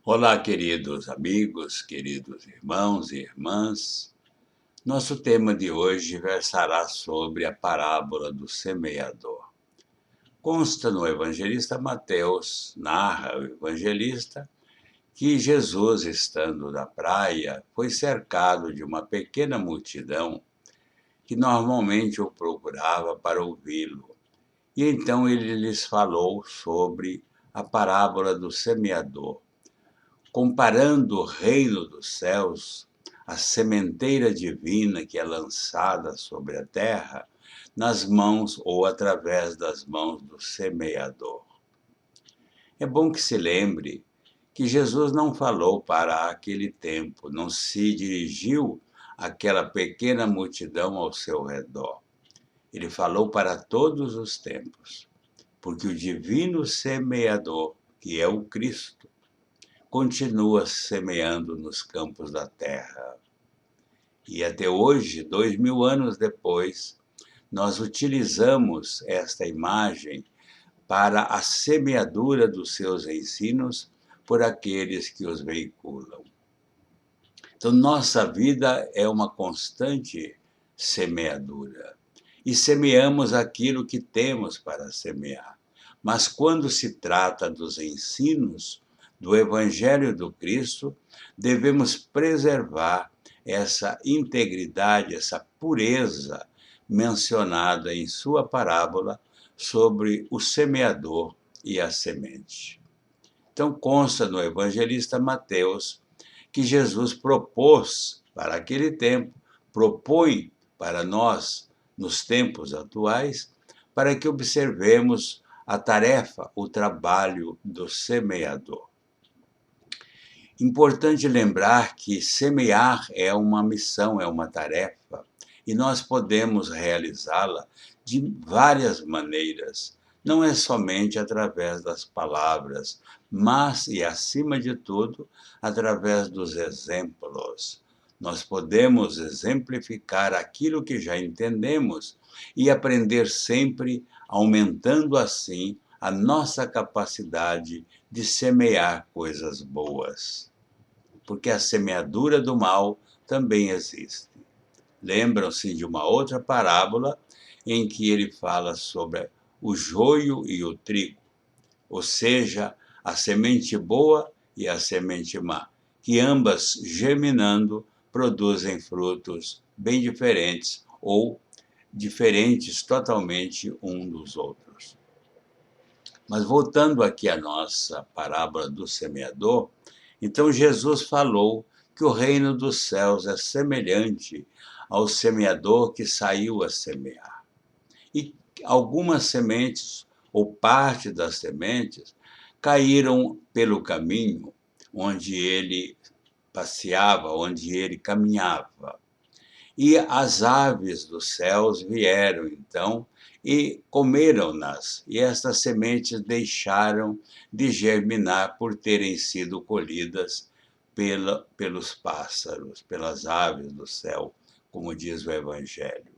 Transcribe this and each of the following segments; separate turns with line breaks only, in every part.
Olá, queridos amigos, queridos irmãos e irmãs. Nosso tema de hoje versará sobre a parábola do semeador. Consta no evangelista Mateus, narra o evangelista, que Jesus, estando na praia, foi cercado de uma pequena multidão que normalmente o procurava para ouvi-lo. E então ele lhes falou sobre a parábola do semeador, comparando o reino dos céus, a sementeira divina que é lançada sobre a terra, nas mãos ou através das mãos do semeador. É bom que se lembre que Jesus não falou para aquele tempo, não se dirigiu àquela pequena multidão ao seu redor. Ele falou para todos os tempos, porque o divino semeador, que é o Cristo, continua semeando nos campos da terra. E até hoje, 2000 anos depois, nós utilizamos esta imagem para a semeadura dos seus ensinos por aqueles que os veiculam. Então, nossa vida é uma constante semeadura. E semeamos aquilo que temos para semear. Mas quando se trata dos ensinos do Evangelho do Cristo, devemos preservar essa integridade, essa pureza mencionada em sua parábola sobre o semeador e a semente. Então, consta no evangelista Mateus que Jesus propôs para aquele tempo, propõe para nós nos tempos atuais, para que observemos a tarefa, o trabalho do semeador. Importante lembrar que semear é uma missão, é uma tarefa, e nós podemos realizá-la de várias maneiras. Não é somente através das palavras, mas, e acima de tudo, através dos exemplos. Nós podemos exemplificar aquilo que já entendemos e aprender sempre, aumentando assim a nossa capacidade de semear coisas boas. Porque a semeadura do mal também existe. Lembram-se de uma outra parábola em que ele fala sobre o joio e o trigo, ou seja, a semente boa e a semente má, que ambas germinando produzem frutos bem diferentes ou diferentes totalmente um dos outros. Mas voltando aqui à nossa parábola do semeador, então Jesus falou que o reino dos céus é semelhante ao semeador que saiu a semear. E algumas sementes, ou parte das sementes, caíram pelo caminho onde ele passeava, onde ele caminhava. E as aves dos céus vieram, então, e comeram-nas, e estas sementes deixaram de germinar por terem sido colhidas pelos pássaros, pelas aves do céu, como diz o Evangelho.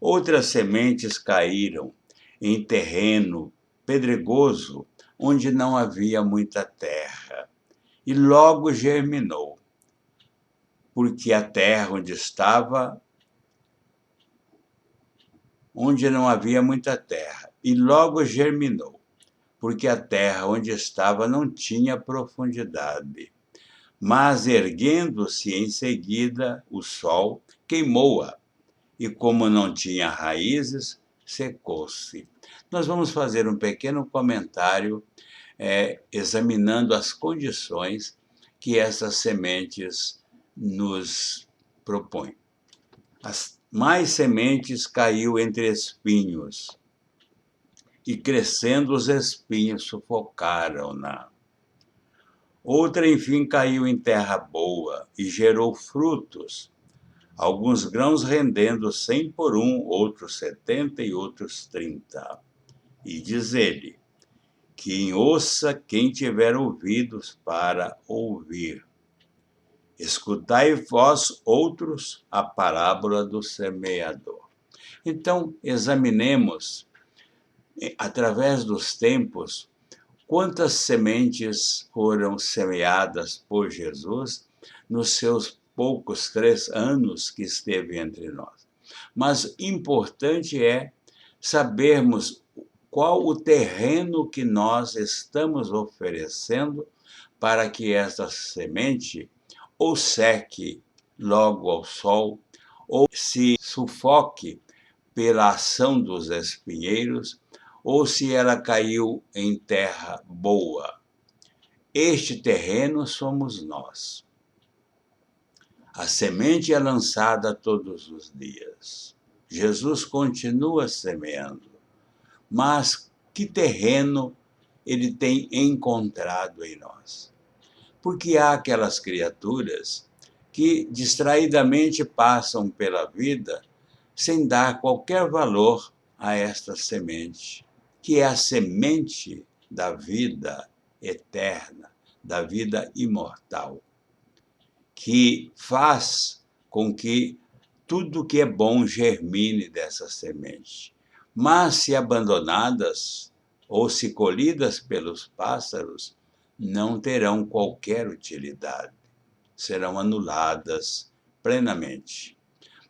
Outras sementes caíram em terreno pedregoso, onde não havia muita terra, e logo germinou, porque a terra onde não havia muita terra, e logo germinou, porque a terra onde estava não tinha profundidade. Mas erguendo-se em seguida, o sol queimou-a, e como não tinha raízes, secou-se. Nós vamos fazer um pequeno comentário examinando as condições que essas sementes nos propõem. As mais sementes caiu entre espinhos, e crescendo os espinhos sufocaram-na. Outra, enfim, caiu em terra boa e gerou frutos, alguns grãos rendendo 100 por um, outros 70 e outros 30. E diz ele, que ouça quem tiver ouvidos para ouvir. Escutai vós outros a parábola do semeador. Então, examinemos, através dos tempos, quantas sementes foram semeadas por Jesus nos seus poucos 3 anos que esteve entre nós. Mas importante é sabermos qual o terreno que nós estamos oferecendo para que essa semente ou seque logo ao sol, ou se sufoque pela ação dos espinheiros, ou se ela caiu em terra boa. Este terreno somos nós. A semente é lançada todos os dias. Jesus continua semeando. Mas que terreno ele tem encontrado em nós? Porque há aquelas criaturas que distraidamente passam pela vida sem dar qualquer valor a esta semente, que é a semente da vida eterna, da vida imortal, que faz com que tudo que é bom germine dessa semente. Mas se abandonadas ou se colhidas pelos pássaros, não terão qualquer utilidade, serão anuladas plenamente.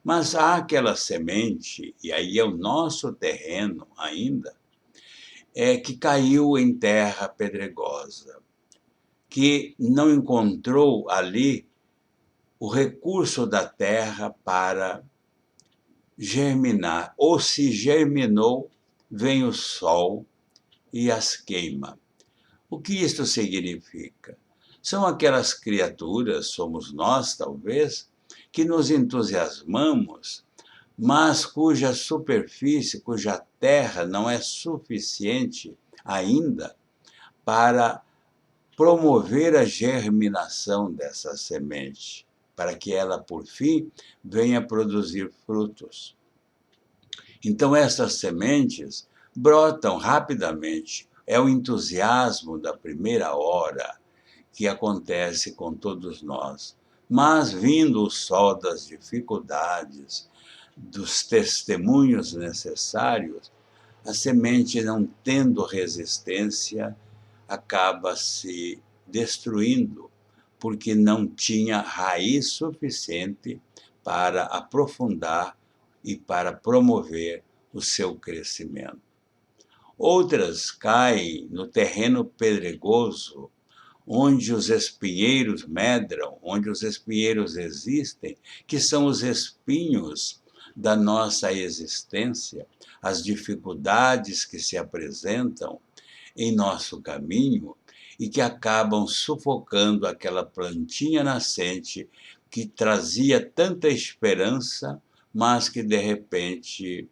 Mas há aquela semente, e aí é o nosso terreno ainda, que caiu em terra pedregosa, que não encontrou ali o recurso da terra para germinar, ou se germinou, vem o sol e as queima. O que isto significa? São aquelas criaturas, somos nós talvez, que nos entusiasmamos, mas cuja superfície, cuja terra não é suficiente ainda para promover a germinação dessa semente, para que ela, por fim, venha produzir frutos. Então, essas sementes brotam rapidamente. É o entusiasmo da primeira hora que acontece com todos nós. Mas, vindo o sol das dificuldades, dos testemunhos necessários, a semente, não tendo resistência, acaba se destruindo, porque não tinha raiz suficiente para aprofundar e para promover o seu crescimento. Outras caem no terreno pedregoso, onde os espinheiros medram, onde os espinheiros existem, que são os espinhos da nossa existência, as dificuldades que se apresentam em nosso caminho e que acabam sufocando aquela plantinha nascente que trazia tanta esperança, mas que de repente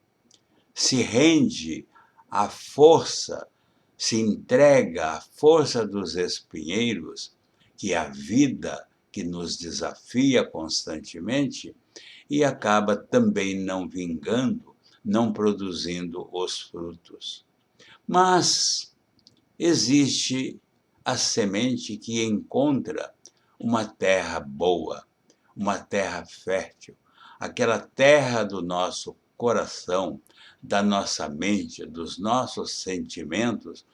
se rende à força, se entrega à força dos espinheiros, que é a vida que nos desafia constantemente, e acaba também não vingando, não produzindo os frutos. Mas existe a semente que encontra uma terra boa, uma terra fértil, aquela terra do nosso coração, da nossa mente, dos nossos sentimentos,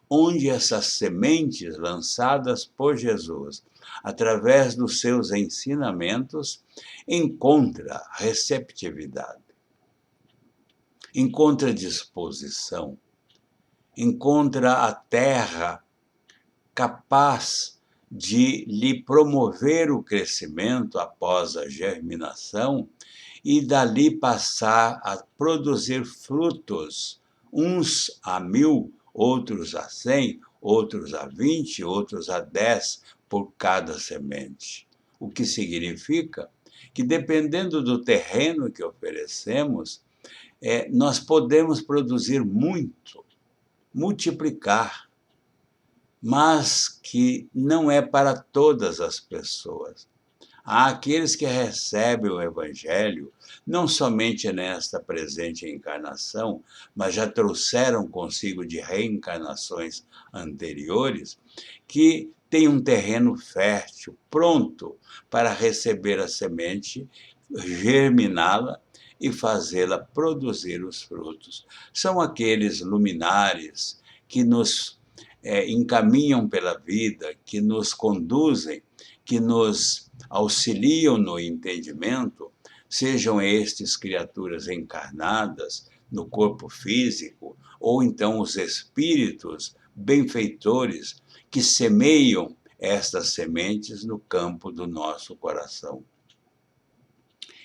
onde essas sementes lançadas por Jesus, através dos seus ensinamentos, encontra receptividade, encontra disposição, encontra a terra capaz de lhe promover o crescimento após a germinação e dali passar a produzir frutos, uns a 1000, outros a 100, outros a 20, outros a 10 por cada semente. O que significa que, dependendo do terreno que oferecemos, nós podemos produzir muito, multiplicar, mas que não é para todas as pessoas. Há aqueles que recebem o Evangelho, não somente nesta presente encarnação, mas já trouxeram consigo de reencarnações anteriores, que têm um terreno fértil, pronto para receber a semente, germiná-la e fazê-la produzir os frutos. São aqueles luminares que nos encaminham pela vida, que nos conduzem, que nos auxiliam no entendimento, sejam estes criaturas encarnadas no corpo físico, ou então os espíritos benfeitores que semeiam estas sementes no campo do nosso coração.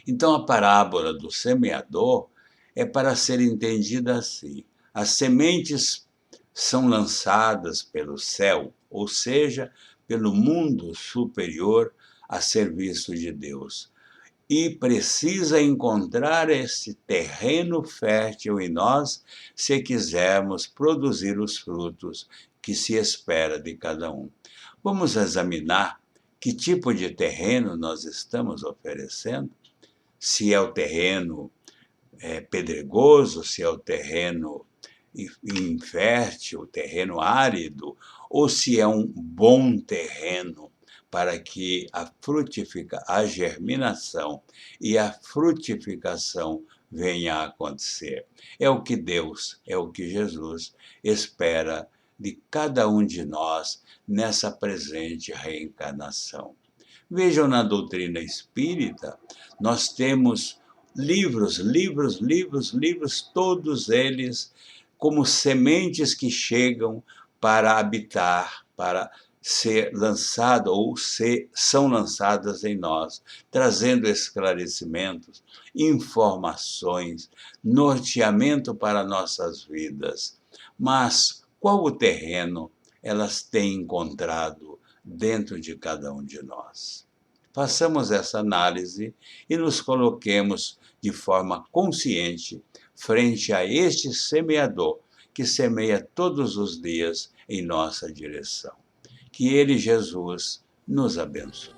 Então, a parábola do semeador é para ser entendida assim: as sementes são lançadas pelo céu, ou seja, pelo mundo superior a serviço de Deus. E precisa encontrar esse terreno fértil em nós se quisermos produzir os frutos que se espera de cada um. Vamos examinar que tipo de terreno nós estamos oferecendo? Se é o terreno pedregoso, se é o terreno infértil, terreno árido, ou se é um bom terreno para que a germinação e a frutificação venha a acontecer. É o que Deus, é o que Jesus espera de cada um de nós nessa presente reencarnação. Vejam, na doutrina espírita, nós temos livros, todos eles como sementes que chegam para habitar, para ser lançado ou são lançadas em nós, trazendo esclarecimentos, informações, norteamento para nossas vidas. Mas qual o terreno elas têm encontrado dentro de cada um de nós? Façamos essa análise e nos coloquemos de forma consciente frente a este semeador que semeia todos os dias em nossa direção. Que ele, Jesus, nos abençoe.